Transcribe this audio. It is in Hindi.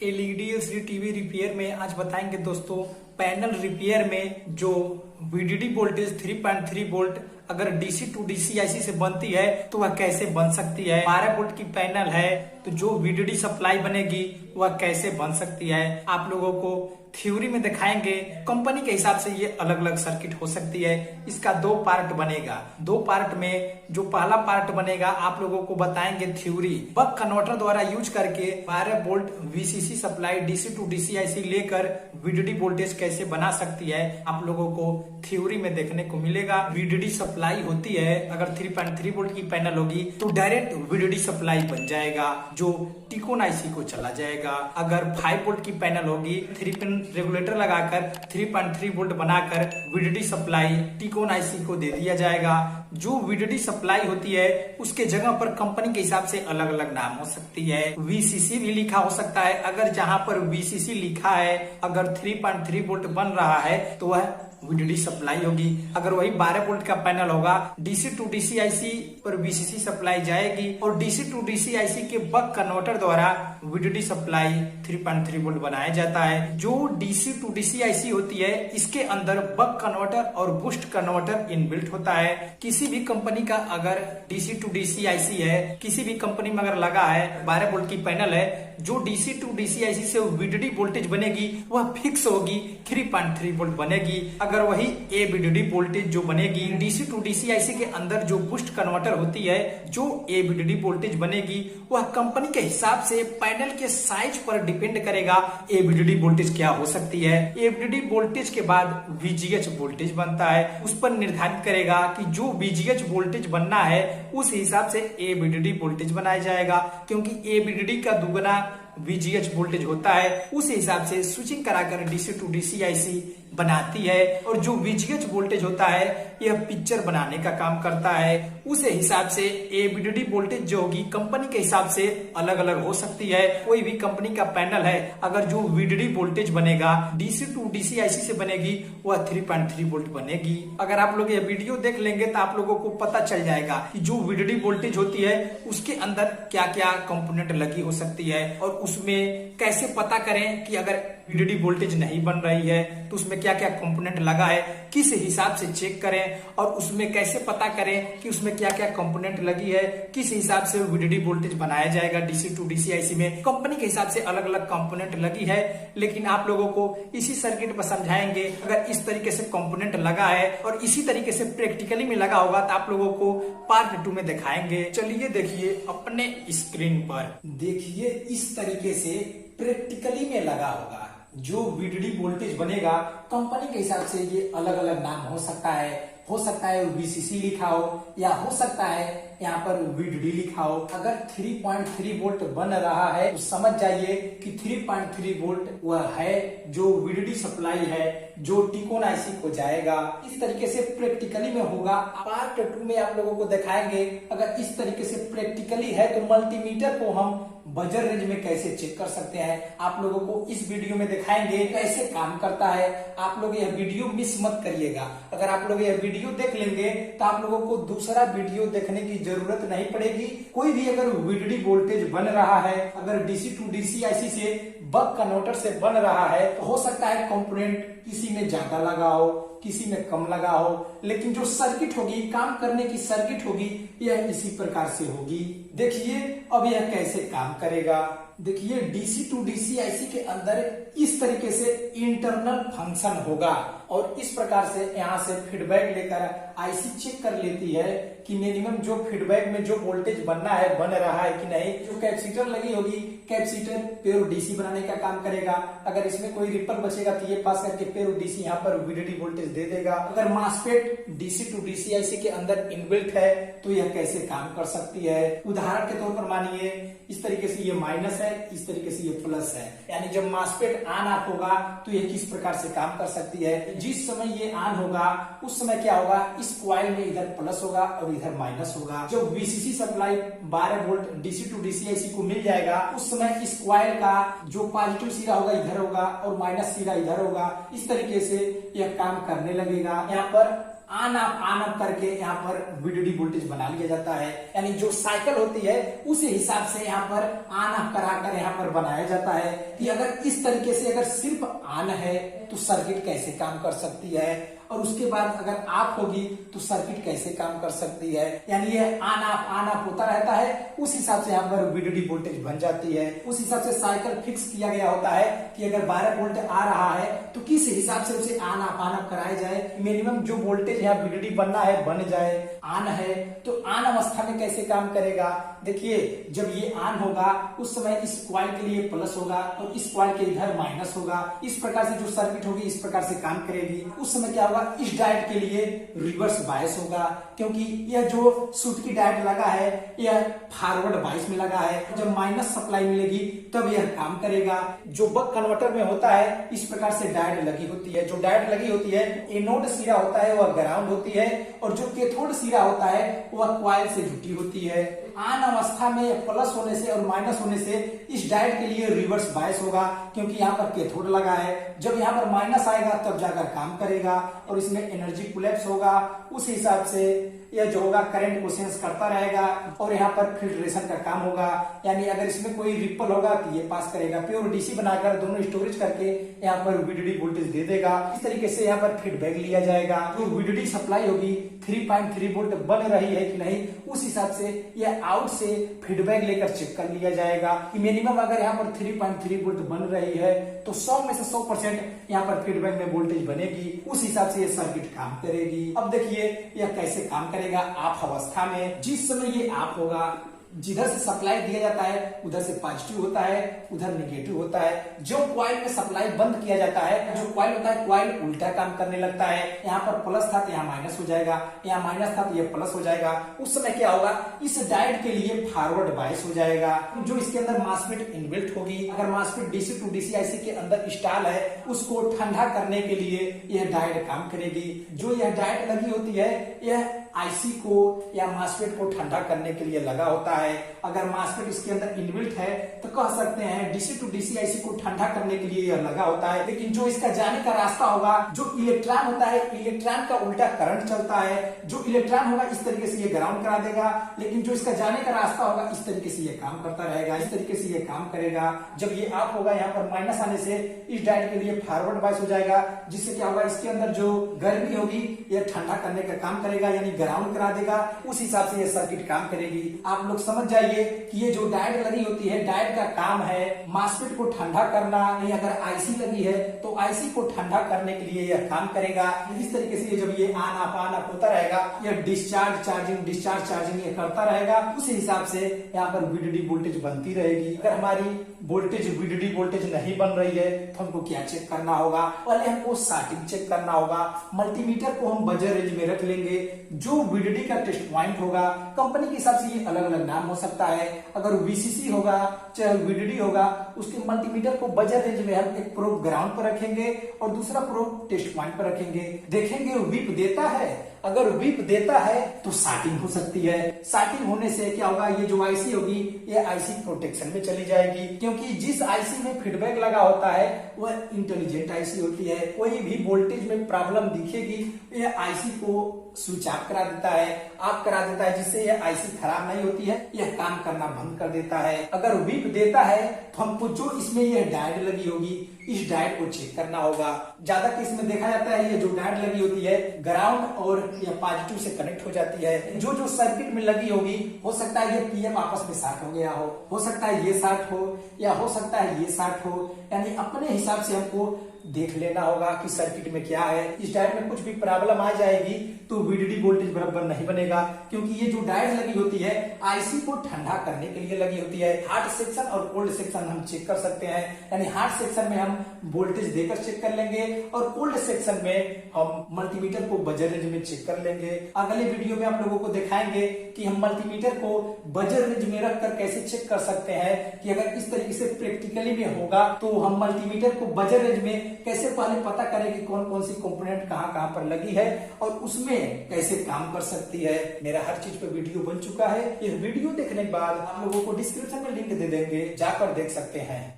एलईडी एलसीडी टीवी रिपेयर में आज बताएंगे दोस्तों। पैनल रिपेयर में जो वीडीडी वोल्टेज 3.3 वोल्ट अगर डीसी टू डीसी आईसी से बनती है तो वह कैसे बन सकती है। 12 वोल्ट की पैनल है तो जो वीडीडी सप्लाई बनेगी वह कैसे बन सकती है, आप लोगों को थ्योरी में दिखाएंगे। कंपनी के हिसाब से ये अलग अलग सर्किट हो सकती है। इसका 2 पार्ट बनेगा। 2 पार्ट में जो पहला पार्ट बनेगा आप लोगों को बताएंगे थ्योरी। बक कन्वर्टर द्वारा यूज करके 12 volt VCC supply DC to DC IC लेकर वीडीडी वोल्टेज कैसे बना सकती है, आप लोगों को थ्योरी में देखने को मिलेगा। वीडीडी सप्लाई होती है अगर 3.3 वोल्ट की पैनल होगी तो डायरेक्ट वीडीडी सप्लाई बन जाएगा जो टिकोन आईसी को चला जाएगा। अगर 5 वोल्ट की पैनल होगी 3 पिन रेगुलेटर लगाकर 3.3 वोल्ट बनाकर वीडीडी सप्लाई टिकोन आईसी को दे दिया जाएगा। जो वीडीडी सप्लाई होती है उसके जगह पर कंपनी के हिसाब से अलग अलग नाम हो सकती है। वीसीसी भी लिखा हो सकता है। अगर जहां पर वीसीसी लिखा है अगर 3.3 वोल्ट बन रहा है तो वह वीडीडी सप्लाई होगी। अगर वही 12 वोल्ट का पैनल होगा डीसी टू डीसी आईसी पर वीसीसी सप्लाई जाएगी और डीसी टू डीसी आईसी के बक कन्वर्टर द्वारा वीडीडी सप्लाई 3.3 वोल्ट बनाया जाता है। जो डीसी टू डीसी आईसी होती है इसके अंदर बक कन्वर्टर और बूस्ट कन्वर्टर इनबिल्ट होता है। किसी भी कंपनी का अगर डीसी टू डीसी आईसी है, किसी भी कंपनी में अगर लगा है 12 वोल्ट की पैनल है, जो डीसी टू डीसी आईसी से वीडीडी वोल्टेज बनेगी वह फिक्स होगी 3.3 वोल्ट बनेगी। अगर वही ए वीडीडी वोल्टेज जो बनेगी डीसी टू डीसी आईसी के अंदर जो बूस्ट कन्वर्टर होती है, जो ए वीडीडी वोल्टेज बनेगी वह कंपनी के हिसाब से पैनल के साइज पर डिपेंड करेगा ए वीडीडी वोल्टेज क्या हो सकती है। ए वीडीडी वोल्टेज के बाद वीजीएच वोल्टेज बनता है, उस पर निर्धारित करेगा कि जो वीजीएच वोल्टेज बनना है उस हिसाब से ए वीडीडी वोल्टेज बनाया जाएगा। क्योंकि ए वीडीडी का दुगना वीजीएच वोल्टेज होता है, उस हिसाब से स्विचिंग कराकर डीसी टू डीसी आईसी बनाती है। और जो वीजीएच वोल्टेज होता है यह पिक्चर बनाने का काम करता है। उस हिसाब से ए वीडीडी वोल्टेज जो होगी कंपनी के हिसाब से अलग अलग हो सकती है। कोई भी कंपनी का पैनल है अगर जो वीडीडी वोल्टेज बनेगा डीसी टू डीसी आईसी से बनेगी वह 3.3 वोल्ट बनेगी। अगर आप लोग यह वीडियो देख लेंगे तो आप लोगों को पता चल जाएगा कि जो वीडीडी वोल्टेज होती है उसके अंदर क्या क्या कंपोनेंट लगी हो सकती है और उसमें कैसे पता करें कि अगर वीडीडी वोल्टेज नहीं बन रही है तो उसमें क्या क्या कंपोनेंट लगा है, किस हिसाब से चेक करें और उसमें कैसे पता करें कि उसमें क्या क्या कंपोनेंट लगी है, किस हिसाब से वीडीडी वोल्टेज बनाया जाएगा। डीसी टू डीसी आईसी में कंपनी के हिसाब से अलग अलग कंपोनेंट लगी है, लेकिन आप लोगों को इसी सर्किट पर समझाएंगे। अगर इस तरीके से कंपोनेंट लगा है और इसी तरीके से प्रैक्टिकली में लगा होगा तो आप लोगों को पार्ट 2 में दिखाएंगे। चलिए देखिए अपने स्क्रीन पर, देखिए इस तरीके से प्रैक्टिकली में लगा होगा। जो वीडीडी वोल्टेज बनेगा कंपनी के हिसाब से ये अलग अलग नाम हो सकता है। हो सकता है वीसीसी लिखा हो या हो सकता है यहाँ पर वीडीडी लिखा हो। अगर 3.3 वोल्ट बन रहा है तो समझ जाइए कि 3.3 वोल्ट वह है जो वीडीडी सप्लाई है जो टिकोन आईसी को जाएगा। इस तरीके से प्रैक्टिकली में होगा। पार्ट 2 में आप लोगों को दिखाएंगे अगर इस तरीके से प्रैक्टिकली है तो मल्टीमीटर को हम बजर रेंज में कैसे चेक कर सकते हैं, आप लोगों को इस वीडियो में दिखाएंगे कैसे काम करता है। आप लोग यह वीडियो मिस मत करिएगा। अगर आप लोग यह वीडियो देख लेंगे तो आप लोगों को दूसरा वीडियो देखने की जरूरत नहीं पड़ेगी। कोई भी अगर वीडीडी वोल्टेज बन रहा है, अगर डीसी टू डीसी आईसी से बक कन्वर्टर से बन रहा है तो हो सकता है कंपोनेंट किसी में ज्यादा लगा हो, किसी में कम लगा हो, लेकिन जो सर्किट होगी, काम करने की सर्किट होगी, यह इसी प्रकार से होगी। देखिए अब यह कैसे काम करेगा। देखिए डीसी टू डीसी आईसी के अंदर इस तरीके से इंटरनल फंक्शन होगा और इस प्रकार से यहाँ से फीडबैक लेकर आईसी चेक कर लेती है कि मिनिमम जो फीडबैक में जो वोल्टेज बनना है बन रहा है कि नहीं। जो कैपेसिटर लगी होगी कैपेसिटर प्योर डीसी बनाने का काम करेगा। अगर इसमें कोई रिपल बचेगा तो ये पास करके प्योर डीसी यहाँ पर वीडीडी वोल्टेज दे देगा। अगर MOSFET DC to DC IC के अंदर इनबिल्ट है तो यह कैसे काम कर सकती है। उदाहरण के तौर पर मानिए इस तरीके से ये माइनस है, इस तरीके से ये प्लस है, यानी जब मासफेट ऑन ऑफ होगा तो ये किस प्रकार से काम कर सकती है। जिस समय ये ऑन होगा उस समय क्या होगा, इस कॉइल में इधर प्लस होगा और इधर माइनस होगा। जब VCC supply 12 volt DC to DC IC को मिल जाएगा उस समय इस कॉइल का जो पॉजिटिव सिरा होगा इधर होगा और माइनस सिरा इधर होगा। इस तरीके से यह काम करने लगेगा। यहाँ पर ऑन ऑफ करके यहाँ पर VDD वोल्टेज बना लिया जाता है। यानी जो साइकिल होती है उसी हिसाब से यहाँ पर ऑन ऑफ कराकर यहाँ पर बनाया जाता है कि अगर इस तरीके से अगर सिर्फ ऑन है तो सर्किट कैसे काम कर सकती है, और उसके बाद अगर ऑफ होगी तो सर्किट कैसे काम कर सकती है। यानी ये ऑन ऑफ होता रहता है, उस हिसाब से यहाँ पर VDD वोल्टेज बन जाती है। उस हिसाब से साइकिल फिक्स किया गया होता है कि अगर 12 वोल्ट आ रहा है तो किस हिसाब से उसे ऑन ऑफ कराया जाए, मिनिमम जो वोल्टेज यहाँ VDD बनना है बन जाए। ऑन है तो ऑन अवस्था में कैसे काम करेगा, देखिए जब ये ऑन होगा उस समय इस कॉइल के लिए प्लस होगा और इस कॉइल के इधर माइनस होगा। इस प्रकार से जो सर्किट होगी इस प्रकार से काम करेगी। उस समय क्या होगा, इस डायोड के लिए रिवर्स बायस होगा, क्योंकि यह जो सूट की डायोड लगा है यह फॉरवर्ड बायस में लगा है। जब माइनस सप्लाई मिलेगी तब यह काम करेगा। जो बक कन्वर्टर में होता है इस प्रकार से डायोड लगी होती है। जो डायोड लगी होती है एनोड सिरा होता है वह ग्राउंड होती है, और जो कैथोड सिरा होता है वह कॉइल से जुटी होती है। ऑन अवस्था में प्लस होने से और माइनस होने से इस डायोड के लिए रिवर्स बायस होगा, क्योंकि यहाँ पर कैथोड लगा है। जब यहाँ पर माइनस आएगा तब जाकर काम करेगा और इसमें एनर्जी कोलैप्स होगा। उस हिसाब से यह जो होगा करंट को सेंस करता रहेगा और यहाँ पर फिल्ट्रेशन का काम होगा। यानी अगर इसमें कोई रिपल होगा तो ये पास करेगा, प्योर डीसी बनाकर दोनों स्टोरेज करके यहाँ पर VDD वोल्टेज दे देगा। इस तरीके से यहाँ पर फीडबैक लिया जाएगा। जो VDD सप्लाई होगी 3.3 वोल्ट बन रही है कि नहीं, उस हिसाब से यह आउट से फीडबैक लेकर चेक कर लिया जाएगा कि मिनिमम अगर यहाँ पर 3.3 वोल्ट बन रही है तो 100 में से 100% यहाँ पर फीडबैक में वोल्टेज बनेगी। उस हिसाब से ये सर्किट काम करेगी। अब देखिए यह कैसे काम करेगा। ऑफ अवस्था में जिस समय ये ऑफ होगा, जिधर से सप्लाई दिया जाता है उधर से पॉजिटिव होता है, उधर निगेटिव होता है। जो कॉइल में सप्लाई बंद किया जाता है, जो कॉइल होता है कॉइल उल्टा काम करने लगता है। यहाँ पर प्लस था तो यहाँ माइनस हो जाएगा, यहाँ माइनस था तो ये प्लस हो जाएगा। उस समय क्या होगा, इस डायोड के लिए फॉरवर्ड बायस हो जाएगा। जो इसके अंदर मॉसफेट इनबिल्ट होगी, अगर MOSFET DC to DC IC के अंदर इंस्टॉल है उसको ठंडा करने के लिए यह डायोड काम करेगी। जो यह डायोड लगी होती है यह IC को या मॉसफेट को ठंडा करने के लिए लगा होता है। अगर मॉसफेट इसके अंदर इनबिल्ट है तो कह सकते हैं DC to DC IC को ठंडा करने के लिए यह लगा होता है। लेकिन जो इसका जाने का रास्ता होगा, जो इलेक्ट्रॉन होता है, इलेक्ट्रॉन का उल्टा करंट चलता है। जो इलेक्ट्रॉन होगा इस तरीके से ये ग्राउंड करा देगा, लेकिन जो इसका जाने का रास्ता होगा इस तरीके से ये काम करता रहेगा। इस तरीके से ये काम करेगा। जब ये ऑफ होगा यहाँ पर माइनस आने से इस डायोड के लिए फॉरवर्ड बायस हो जाएगा, जिससे क्या होगा, इसके अंदर जो गर्मी होगी यह ठंडा करने का काम करेगा, यानी ग्राउंड करा देगा। उस हिसाब से यह सर्किट काम करेगी। आप लोग समझ जाइए कि ये जो डायोड लगी होती है, डायोड का काम है मॉसफेट को ठंडा करना। नहीं अगर IC लगी है तो IC को ठंडा करने के लिए यह काम करेगा। इस तरीके से जब ये ऑन ऑफ होता रहेगा, यह डिस्चार्ज चार्जिंग ये करता रहेगा। उस हिसाब से यहाँ पर VDD वोल्टेज बनती रहेगी। अगर हमारी VDD वोल्टेज नहीं बन रही है तो हमको क्या चेक करना होगा, पहले हमको स्टार्टिंग चेक करना होगा। मल्टीमीटर को हम बजर रेंज में रख लेंगे। जो VDD का टेस्ट पॉइंट होगा, कंपनी के हिसाब से ये अलग अलग नाम हो सकता है। अगर VCC होगा चाहे VDD होगा, उसके मल्टीमीटर को बजर रेंज में हम एक प्रोब ग्राउंड पर रखेंगे और दूसरा प्रोब टेस्ट पॉइंट पर रखेंगे। देखेंगे वीप देता है, अगर वीप देता है तो शार्टिंग हो सकती है। शार्टिंग होने से क्या होगा, ये जो IC होगी ये IC प्रोटेक्शन में चली जाएगी, क्योंकि जिस IC में फीडबैक लगा होता है वह इंटेलिजेंट IC होती है। कोई भी वोल्टेज में प्रॉब्लम दिखेगी यह IC को स्विच ऑफ करा देता है, ऑफ करा देता है, जिससे यह IC खराब नहीं होती है, यह काम करना बंद कर देता है। अगर वीप देता है तो हमको जो इसमें यह डायोड लगी होगी इस डायोड को चेक करना होगा। ज्यादा केस में देखा जाता है ये जो डायोड लगी होती है ग्राउंड और या पॉजिटिव से कनेक्ट हो जाती है। जो सर्किट में लगी होगी, हो सकता है ये PM आपस में शॉर्ट हो गया हो सकता है ये शॉर्ट हो, या हो सकता है ये शॉर्ट हो। यानी अपने हिसाब से हमको देख लेना होगा कि सर्किट में क्या है। इस डायोड में कुछ भी प्रॉब्लम आ जाएगी तो VDD वोल्टेज बराबर नहीं बनेगा, क्योंकि ये जो डायोड लगी होती है IC को ठंडा करने के लिए लगी होती है। हॉट सेक्शन और कोल्ड सेक्शन हम चेक कर सकते हैं। यानी हॉट सेक्शन में हम वोल्टेज देकर चेक कर लेंगे और कोल्ड सेक्शन में हम मल्टीमीटर को बजर रेंज में चेक कर लेंगे। अगले वीडियो में आप लोगों को दिखाएंगे कि हम मल्टीमीटर को बजर रेंज में रखकर कैसे चेक कर सकते हैं कि अगर इस तरीके से प्रैक्टिकली में होगा तो हम मल्टीमीटर को बजर रेंज में कैसे पहले पता करें कि कौन कौन सी कंपोनेंट कहां पर लगी है और उसमें कैसे काम कर सकती है। मेरा हर चीज पे वीडियो बन चुका है। यह वीडियो देखने के बाद आप लोगों को डिस्क्रिप्शन में लिंक दे देंगे, जाकर देख सकते हैं।